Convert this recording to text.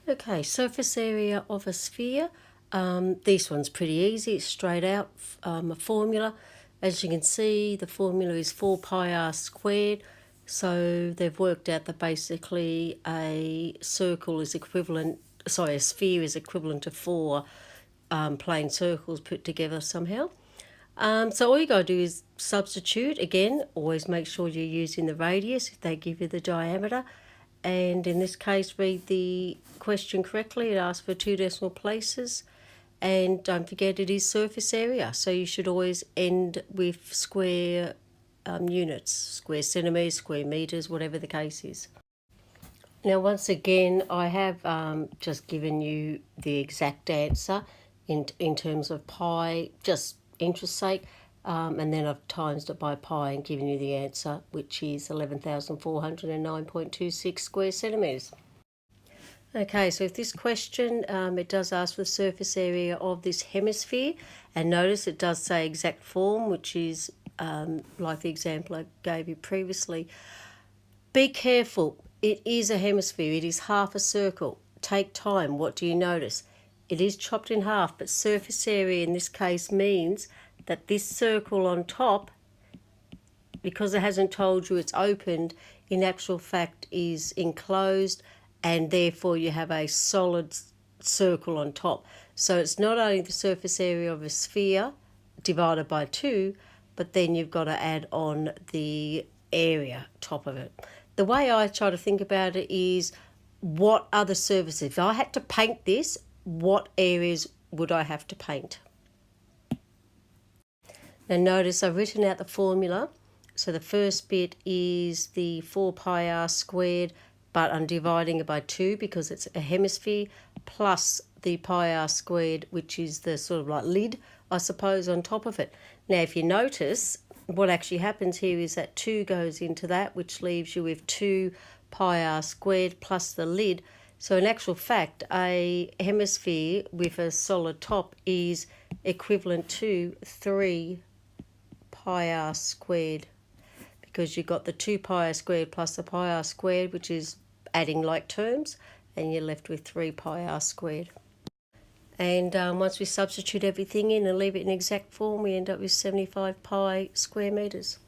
Okay, surface area of a sphere. This one's pretty easy. It's straight out a formula. As you can see, the formula is 4 pi r squared. So they've worked out that basically a sphere is equivalent to 4 plain circles put together somehow. So all you got to do is substitute. Again, always make sure you're using the radius if they give you the diameter. And in this case, read the question correctly. It asks for 2 decimal places. And don't forget it is surface area. So you should always end with square units, square centimetres, square metres, whatever the case is. Now, once again, I have just given you the exact answer in terms of pi, just interest's sake. And then I've times it by pi and given you the answer, which is 11,409.26 square centimetres. Okay, so with this question, it does ask for the surface area of this hemisphere, and notice it does say exact form, which is like the example I gave you previously. Be careful, it is a hemisphere, it is half a circle. Take time, what do you notice? It is chopped in half, but surface area in this case means that this circle on top, because it hasn't told you it's opened, in actual fact is enclosed, and therefore you have a solid circle on top. So it's not only the surface area of a sphere divided by 2, but then you've got to add on the area top of it. The way I try to think about it is, what other surfaces? If I had to paint this, what areas would I have to paint? Now notice I've written out the formula. So the first bit is the 4 pi r squared, but I'm dividing it by 2 because it's a hemisphere, plus the pi r squared, which is the sort of like lid, I suppose, on top of it. Now if you notice, what actually happens here is that 2 goes into that, which leaves you with 2 pi r squared plus the lid. So in actual fact, a hemisphere with a solid top is equivalent to 3 pi r squared, because you've got the 2 pi r squared plus the pi r squared, which is adding like terms, and you're left with 3 pi r squared. And once we substitute everything in and leave it in exact form, we end up with 75 pi square metres.